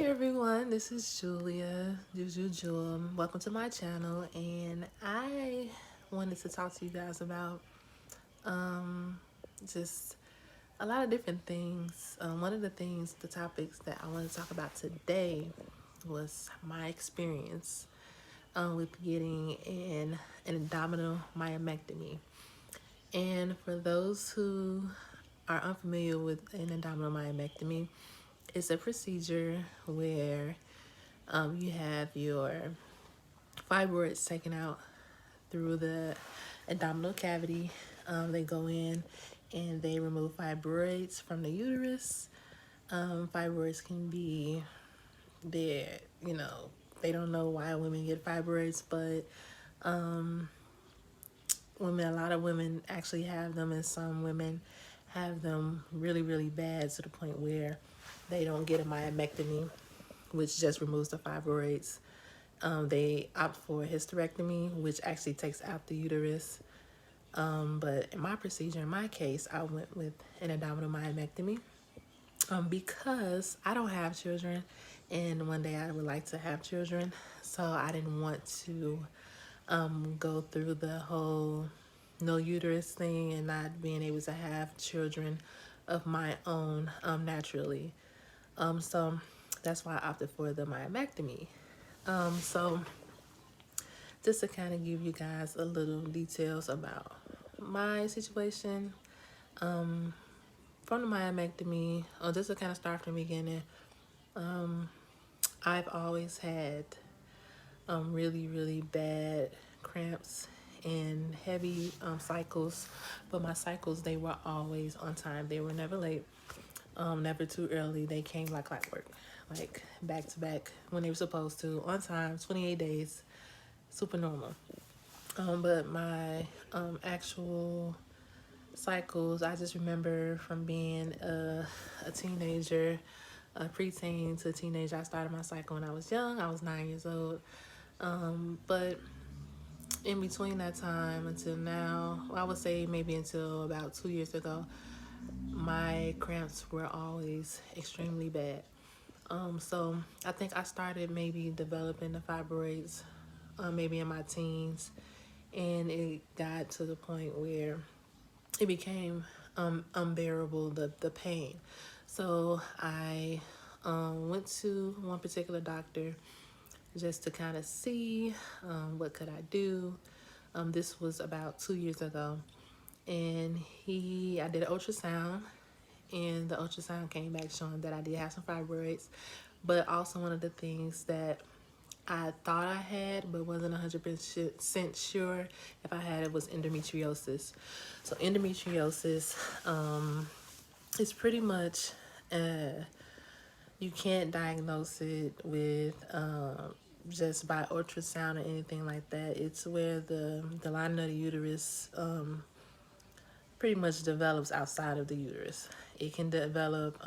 everyone, this is Julia, Juju Jewel. Welcome to my channel, and I wanted to talk to you guys about just a lot of different things. One of the topics that I want to talk about today was my experience with getting an abdominal myomectomy. And for those who are unfamiliar with an abdominal myomectomy, it's a procedure where you have your fibroids taken out through the abdominal cavity. They go in and they remove fibroids from the uterus. Fibroids can be there, they don't know why women get fibroids, but a lot of women actually have them, and some women have them really, really bad to the point where they don't get a myomectomy, which just removes the fibroids. They opt for a hysterectomy, which actually takes out the uterus. But in my procedure, in my case, I went with an abdominal myomectomy because I don't have children, and one day I would like to have children. So I didn't want to go through the whole no uterus thing and not being able to have children of my own naturally. So that's why I opted for the myomectomy. So just to kind of give you guys a little details about my situation from the myomectomy, just to kind of start from the beginning. I've always had really, really bad cramps and heavy cycles, but my cycles, they were always on time. They were never late, never too early. They came like clockwork, like back to back when they were supposed to, on time, 28 days, super normal. But my actual cycles, I just remember from being a teenager, a preteen to a teenager. I started my cycle when I was young. I was 9 years old. But in between that time until now, I would say maybe until about 2 years ago, my cramps were always extremely bad. So I think I started maybe developing the fibroids maybe in my teens, and it got to the point where it became unbearable, the pain. So I went to one particular doctor just to kind of see what could I do. This was about 2 years ago, and I did an ultrasound, and the ultrasound came back showing that I did have some fibroids, but also one of the things that I thought I had but wasn't 100% sure if I had it was endometriosis. So endometriosis is pretty much you can't diagnose it with just by ultrasound or anything like that. It's where the lining of the uterus pretty much develops outside of the uterus. It can develop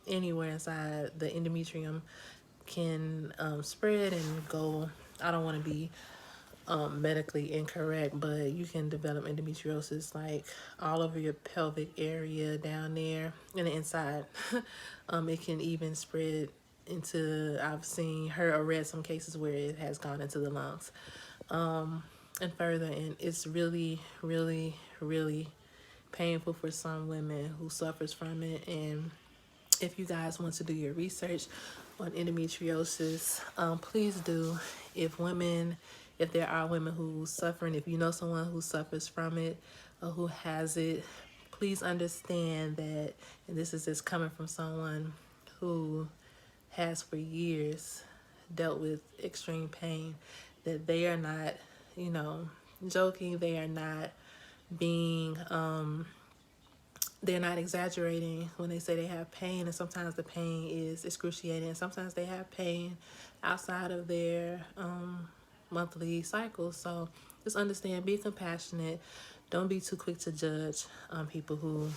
anywhere inside. The endometrium can spread and go. I don't want to be medically incorrect, but you can develop endometriosis like all over your pelvic area down there and the inside. It can even spread into, heard or read some cases where it has gone into the lungs and further, and it's really, really, really painful for some women who suffers from it. And if you guys want to do your research on endometriosis, please do. If there are women who suffering, if you know someone who suffers from it or who has it, please understand that, and this is just coming from someone who has for years dealt with extreme pain, that they are not, joking. They are not being they're not exaggerating when they say they have pain, and sometimes the pain is excruciating, and sometimes they have pain outside of their monthly cycles. So just understand, be compassionate. Don't be too quick to judge people who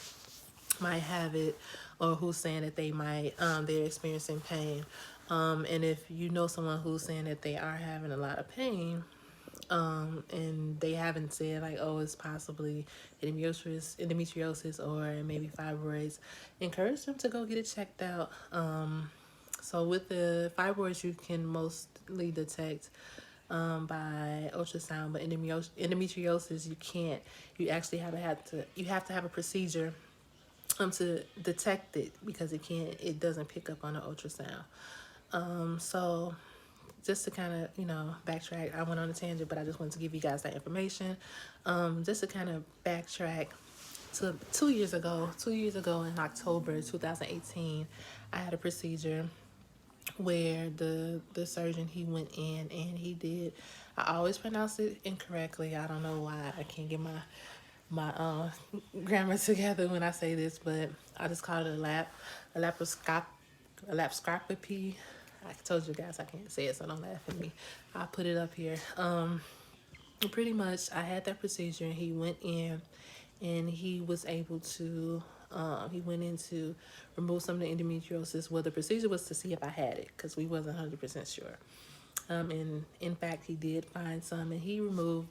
might have it or who's saying that they're experiencing pain. And if you know someone who's saying that they are having a lot of pain, and they haven't said like, oh, it's possibly endometriosis or maybe fibroids, encourage them to go get it checked out, So with the fibroids, you can mostly detect by ultrasound, but endometriosis you can't. You actually have to have a procedure to detect it because it doesn't pick up on an ultrasound. So just to kind of backtrack, I went on a tangent, but I just wanted to give you guys that information. Just to kind of backtrack to 2 years ago in October 2018, I had a procedure where the surgeon, he went in and he did, I always pronounce it incorrectly. I don't know why. I can't get my grammar together when I say this, but I just call it a laparoscopy. I told you guys I can't say it, so don't laugh at me. I'll put it up here. Pretty much I had that procedure and he went in and he was able to he went in to remove some of the endometriosis. Well, the procedure was to see if I had it because we wasn't 100% sure. And in fact, he did find some, and he removed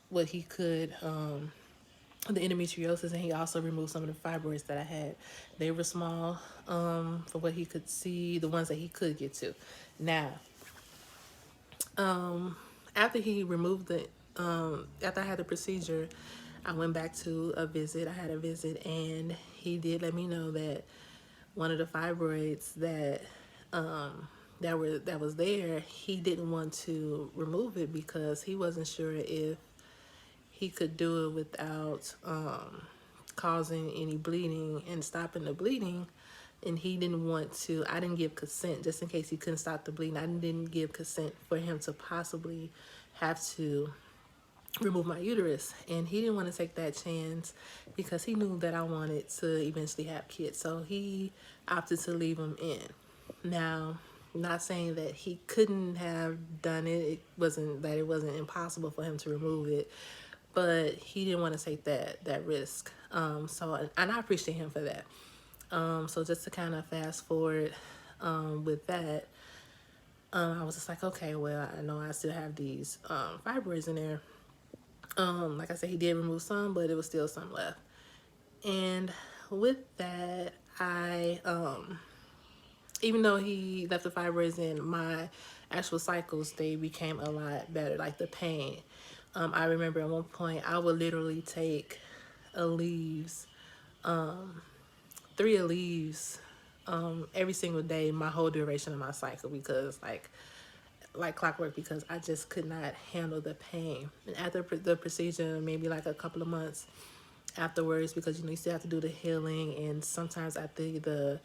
what he could, the endometriosis, and he also removed some of the fibroids that I had. They were small, for what he could see, the ones that he could get to. Now, after he removed after I had the procedure, I went back to a visit. I had a visit, and he did let me know that one of the fibroids that was there, he didn't want to remove it because he wasn't sure if he could do it without causing any bleeding and stopping the bleeding. And he didn't want to, I didn't give consent just in case he couldn't stop the bleeding. I didn't give consent for him to possibly have to remove my uterus. And he didn't want to take that chance because he knew that I wanted to eventually have kids. So he opted to leave him in. Now, not saying that he couldn't have done it. It wasn't impossible for him to remove it, but he didn't want to take that risk. So, and I appreciate him for that. So just to kind of fast forward with that, I was just like, okay, well, I know I still have these fibroids in there. Like I said, he did remove some, but it was still some left. And with that, I even though he left the fibroids in, my actual cycles, they became a lot better, like the pain. I remember at one point I would literally take Aleve, 3 Aleves, every single day, my whole duration of my cycle, because like clockwork, because I just could not handle the pain. And after the procedure, maybe like a couple of months afterwards, because you still have to do the healing, and sometimes after the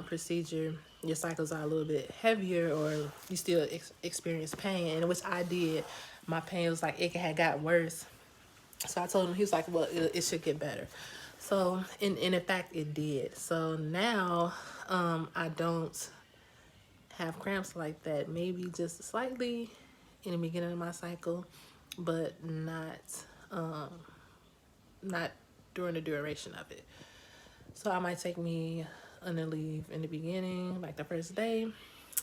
procedure, your cycles are a little bit heavier, or you still experience pain, and which I did. My pain was like, it had got worse. So I told him, he was like, well, it should get better. So, and in fact, it did. So now, I don't have cramps like that. Maybe just slightly in the beginning of my cycle, but not during the duration of it. So I might take me an Aleve in the beginning, like the first day,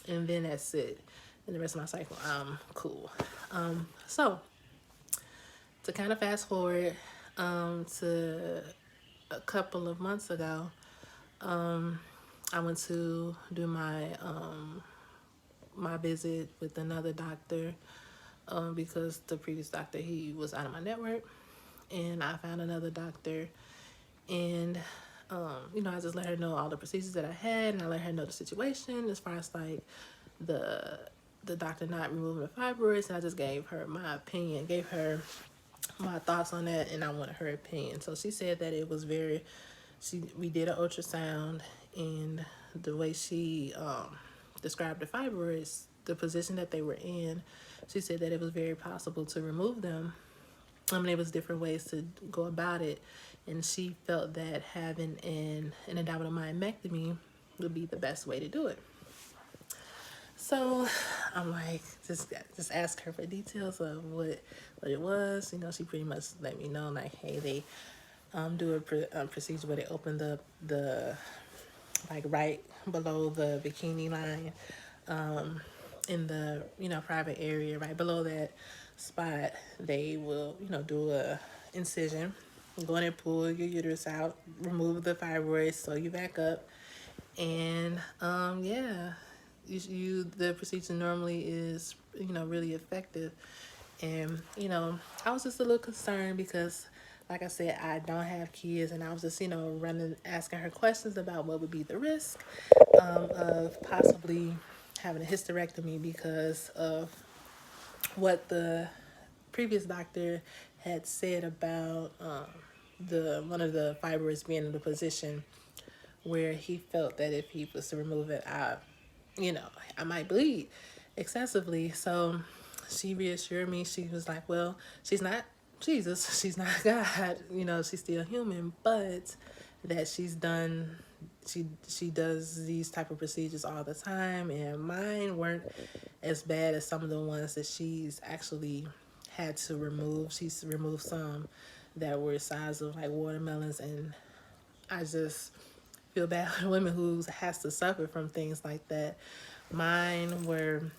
and then that's it. And the rest of my cycle, I'm cool. So to kind of fast forward to a couple of months ago, I went to do my visit with another doctor, because the previous doctor, he was out of my network, and I found another doctor. And I just let her know all the procedures that I had, and I let her know the situation as far as like the doctor not removing the fibroids, and I just gave her my opinion, gave her my thoughts on that, and I wanted her opinion. So she said that it was we did an ultrasound, and the way she described the fibroids, the position that they were in, she said that it was very possible to remove them. There was different ways to go about it, and she felt that having an abdominal myomectomy would be the best way to do it. So I'm like, just ask her for details of what it was. She pretty much let me know, like, hey, they do a procedure where they open the like right below the bikini line, in the private area, right below that spot. They will do a incision, go in and pull your uterus out, remove the fibroids, sew you back up, And yeah, the procedure normally is, really effective. And I was just a little concerned because, like I said, I don't have kids, and I was just running asking her questions about what would be the risk of possibly having a hysterectomy because of what the previous doctor had said about the one of the fibroids being in the position where he felt that if he was to remove it, you know, I might bleed excessively. So she reassured me. She was like, well, she's not Jesus, she's not God, she's still human, but that she does these type of procedures all the time, and mine weren't as bad as some of the ones that she's actually had to remove. She's removed some that were size of like watermelons, and I just feel bad for women who has to suffer from things like that. Mine were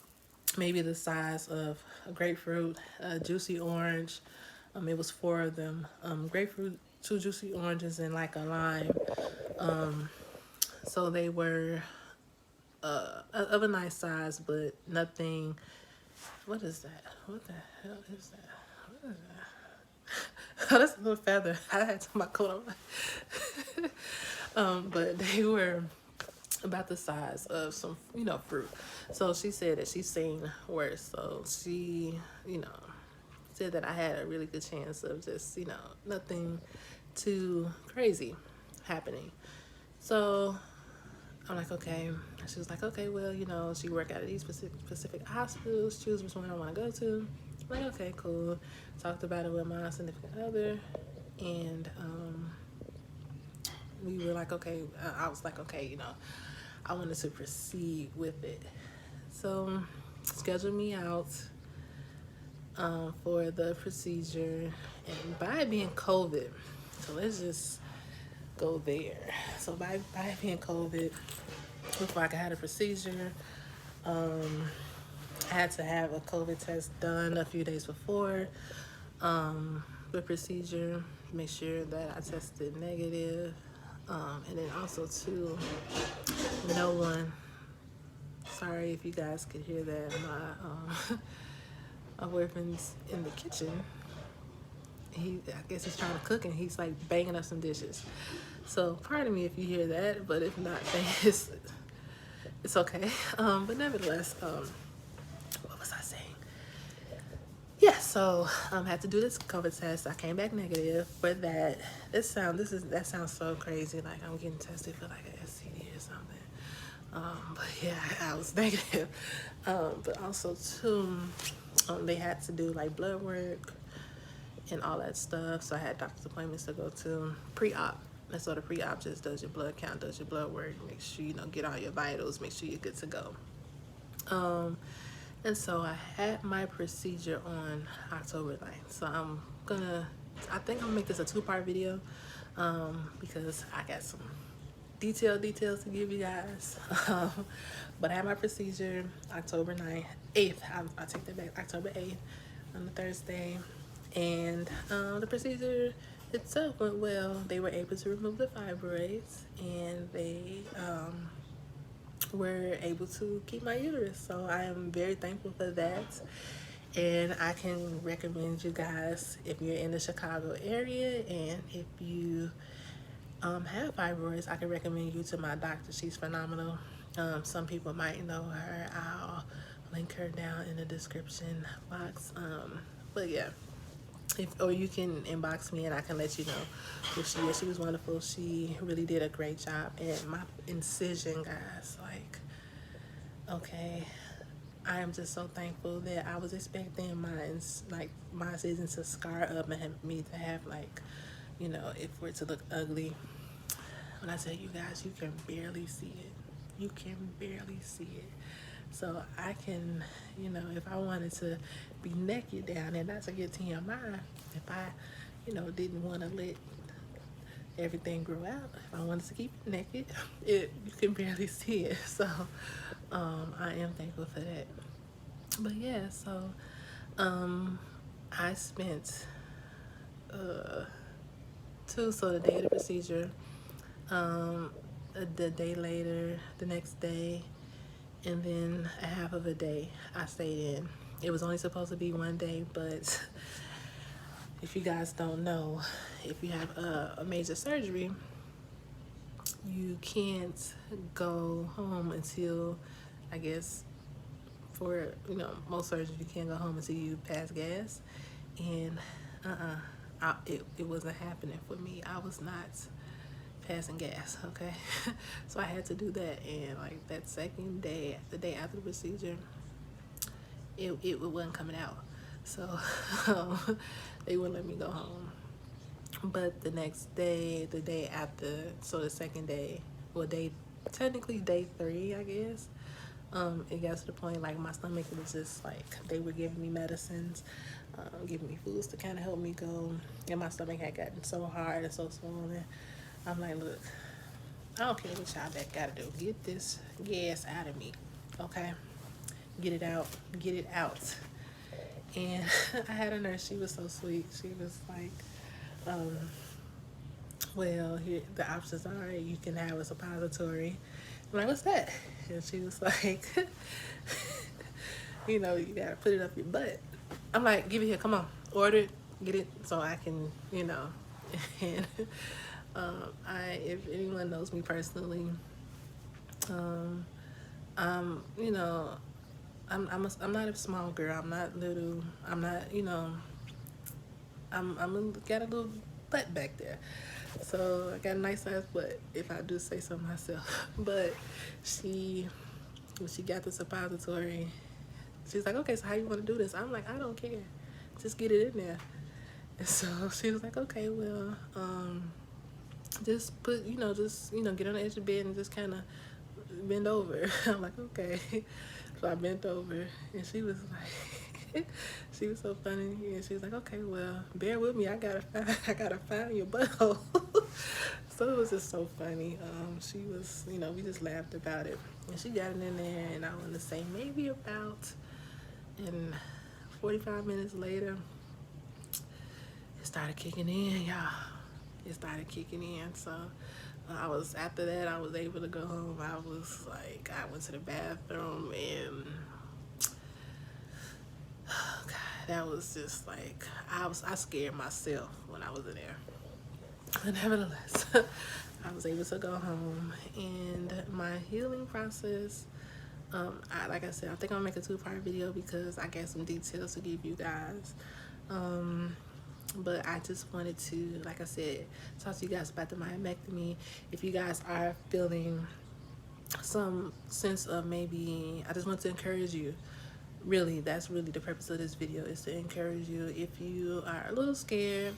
maybe the size of a grapefruit, a juicy orange. It was four of them. Grapefruit, two juicy oranges, and like a lime. So they were of a nice size, but nothing. What is that? What the hell is that? What is that? Oh, that's a little feather. I had to my coat on. But they were about the size of some, fruit. So she said that she's seen worse. So she, said that I had a really good chance of just, nothing too crazy happening. So I'm like, okay. She was like, okay, well, she worked out at these specific hospitals. Choose which one I want to go to. I'm like, okay, cool. Talked about it with my significant other, and we were like, okay. I was like, okay, I wanted to proceed with it. So scheduled me out for the procedure, and by it being COVID, so let's just go there. So by it being COVID, before I could have a procedure, I had to have a COVID test done a few days before the procedure, make sure that I tested negative, and then also too, no one. Sorry if you guys could hear that. My boyfriend's in the kitchen. I guess he's trying to cook, and he's like banging up some dishes. So pardon me if you hear that, but if not, then it's okay. But nevertheless, what was I saying? Yeah, so I had to do this COVID test. I came back negative for that. That sounds so crazy. Like I'm getting tested for like an STD or something. But yeah, I was negative. But also too, they had to do like blood work and all that stuff. So I had doctor's appointments to go to pre-op. And so the pre-op just does your blood count, does your blood work, make sure get all your vitals, make sure you're good to go. And so I had my procedure on October 9th. So I think I'm gonna make this a 2-part video, because I got some details to give you guys. But I had my procedure October 9th, 8th. I take that back, October 8th on the Thursday. And the procedure itself went well. They were able to remove the fibroids, and they were able to keep my uterus. So I am very thankful for that. And I can recommend you guys, if you're in the Chicago area and if you have fibroids, I can recommend you to my doctor. She's phenomenal. Some people might know her. I'll link her down in the description box. But yeah, or you can inbox me and I can let you know who she is. She was wonderful. She really did a great job. And my incision, guys, like, okay, I am just so thankful that I was expecting my incision to scar up and have me to have like, if for it to look ugly. When I tell you guys, you can barely see it. You can barely see it. So I can, if I wanted to be naked down there, not to get TMI, if I, didn't want to let everything grow out, if I wanted to keep it naked, you can barely see it. So I am thankful for that. But yeah, so I spent so the day of the procedure, the day later, the next day, and then a half of a day I stayed in. It was only supposed to be one day, but if you guys don't know, if you have a major surgery, you can't go home until, I guess, for most surgeries, you can't go home until you pass gas. And it wasn't happening for me. I was not passing gas, okay? So I had to do that, and like that second day, the day after the procedure, it wasn't coming out. So they wouldn't let me go home. But the next day, the day after, so the second day, well, technically day 3, I guess, it got to the point like my stomach was just like, they were giving me medicines, giving me foods to kind of help me go, and my stomach had gotten so hard and so swollen. I'm like, look, I don't care what y'all that gotta do, get this gas out of me, okay? Get it out, get it out. And I had a nurse, she was so sweet. She was like, well, here, the options are you can have a suppository. I'm like, what's that? And she was like, you gotta put it up your butt. I'm like, give it here, come on, order it, get it so I can, And if anyone knows me personally, I'm not a small girl. I'm not little. I'm not, got a little butt back there. So I got a nice size butt, if I do say so myself. But when she got the suppository, she's like, okay, so how you want to do this? I'm like, I don't care. Just get it in there. And so she was like, okay, well, just put, get on the edge of the bed and just kind of bend over. I'm like, okay. So I bent over, and she was like, she was so funny, and she was like, okay, well, bear with me. I gotta find your butthole. So it was just so funny. She was, we just laughed about it, and she got it in there, and I want to say maybe about 45 minutes later, it started kicking in, y'all. It started kicking in. So after that, I was able to go home. I went to the bathroom, and oh God, that was just like, I scared myself when I was in there. But nevertheless, I was able to go home, and my healing process, like I said, I think I'll make a 2-part video because I got some details to give you guys. But I just wanted to, like I said, talk to you guys about the myomectomy. If you guys are feeling some sense of maybe, I just want to encourage you. Really, that's really the purpose of this video, is to encourage you. If you are a little scared,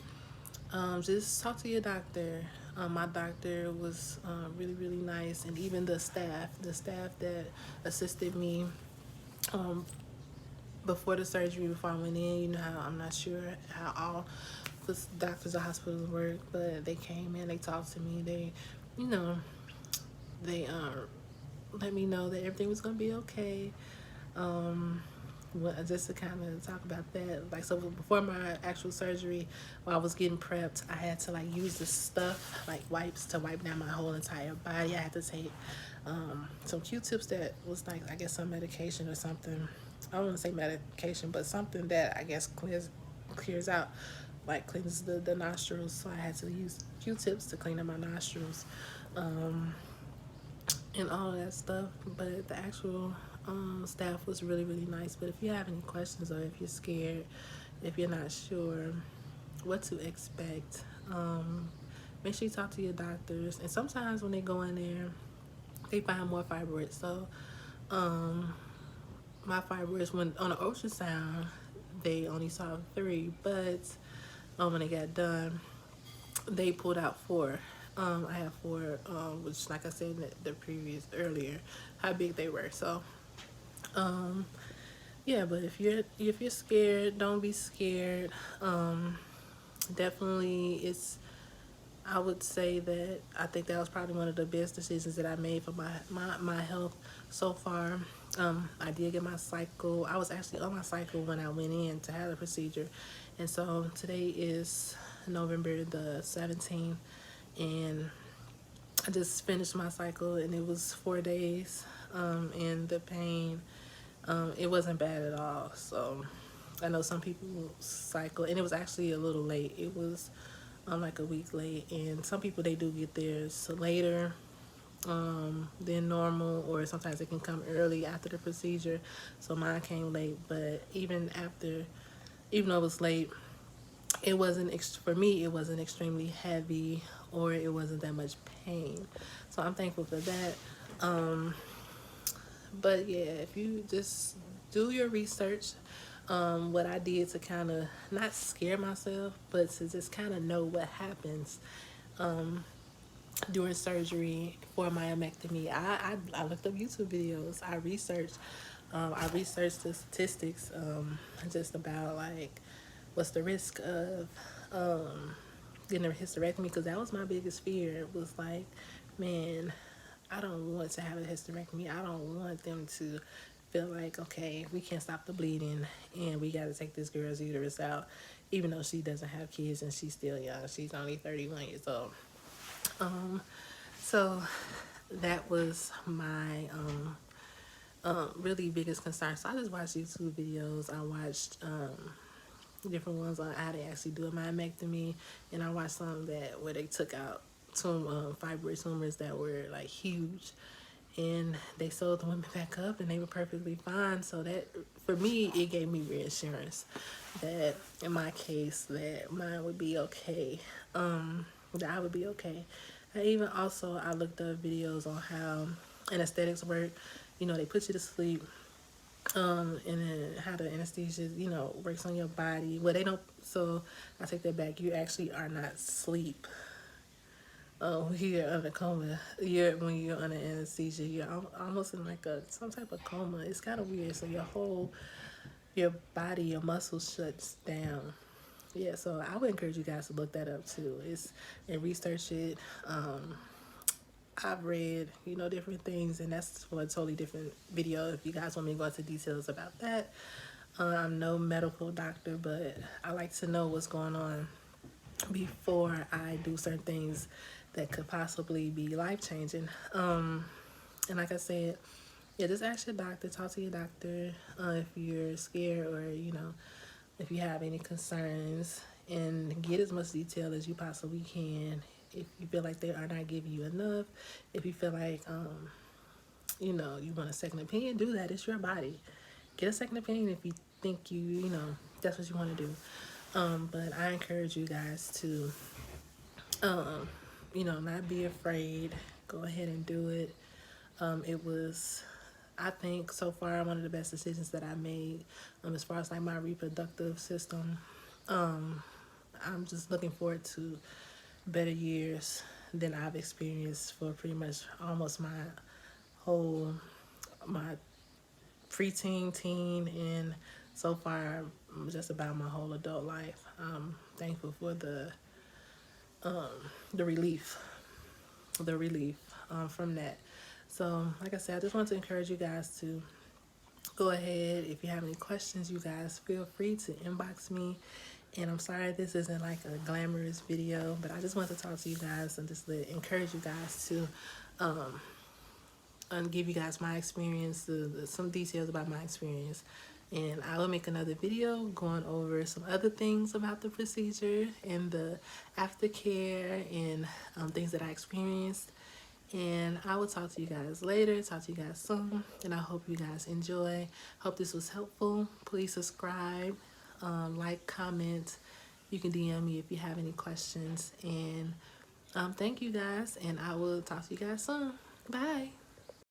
just talk to your doctor. My doctor was really, really nice, and even the staff that assisted me before the surgery, before I went in, how I'm not sure how all the doctors or hospitals work, but they came in, they talked to me, they let me know that everything was gonna be okay. Well, just to kind of talk about that, like, so before my actual surgery, while I was getting prepped, I had to like use this stuff, like wipes, to wipe down my whole entire body. I had to take some Q-tips that was like, I guess, some medication or something. I don't want to say medication, but something that I guess clears out, like cleans the nostrils. So I had to use Q-tips to clean up my nostrils, and all of that stuff. But the actual staff was really, really nice. But if you have any questions, or if you're scared, if you're not sure what to expect, make sure you talk to your doctors. And sometimes when they go in there, they find more fibroids. So my fibroids, when on the ultrasound, they only saw 3, but when they got done, they pulled out 4. I have 4, which, like I said in the previous earlier, how big they were. So yeah, but if you're scared, don't be scared. Definitely, I would say that I think that was probably one of the best decisions that I made for my health so far. I did get my cycle. I was actually on my cycle when I went in to have the procedure, and so today is November the 17th, and I just finished my cycle and it was 4 days, and the pain, it wasn't bad at all. So I know some people cycle, and it was actually a little late. It was like a week late, and some people they do get theirs later than normal, or sometimes it can come early after the procedure. So mine came late, but even though it was late, it wasn't for me. It wasn't extremely heavy, or it wasn't that much pain. So I'm thankful for that. But yeah, if you just do your research, what I did to kind of not scare myself, but to just kind of know what happens during surgery for myomectomy. I looked up YouTube videos. I researched the statistics, just about like what's the risk of getting a hysterectomy, because that was my biggest fear. It was like, man, I don't want to have a hysterectomy. I don't want them to feel like, okay, we can't stop the bleeding and we got to take this girl's uterus out, even though she doesn't have kids and she's still young. She's only 31 years old. So that was my really biggest concern. So I just watched YouTube videos. I watched different ones on how to actually do a myomectomy, and I watched some that where they took out fibroid tumors that were like huge, and they sewed the women back up and they were perfectly fine. So that, for me, it gave me reassurance that in my case that mine would be okay, that I would be okay. I looked up videos on how anesthetics work. They put you to sleep, and then how the anesthesia, works on your body. Well, they don't. So I take that back. You actually are not asleep. You're under coma. When you're under anesthesia, you're almost in like some type of coma. It's kind of weird. So your body, your muscles shuts down. Yeah. So I would encourage you guys to look that up too. And research it. I've read, different things, and that's for a totally different video. If you guys want me to go into details about that, I'm no medical doctor, but I like to know what's going on before I do certain things that could possibly be life changing. And like I said, yeah, just ask your doctor, talk to your doctor if you're scared, or if you have any concerns, and get as much detail as you possibly can. If you feel like they are not giving you enough, if you feel like you want a second opinion, do that. It's your body. Get a second opinion if you think that's what you want to do. But I encourage you guys to not be afraid. Go ahead and do it. It was, I think, so far one of the best decisions that I made, as far as like my reproductive system. I'm just looking forward to better years than I've experienced for pretty much almost my preteen, teen, and so far just about my whole adult life. I'm thankful for the relief, from that. So, like I said, I just want to encourage you guys to go ahead. If you have any questions, you guys feel free to inbox me. And I'm sorry this isn't like a glamorous video, but I just want to talk to you guys and just encourage you guys to and give you guys my experience, some details about my experience. And I will make another video going over some other things about the procedure and the aftercare and things that I experienced. And I will talk to you guys later. Talk to you guys soon. And I hope you guys enjoy. Hope this was helpful. Please subscribe, like, comment. You can DM me if you have any questions. And thank you guys. And I will talk to you guys soon. Bye.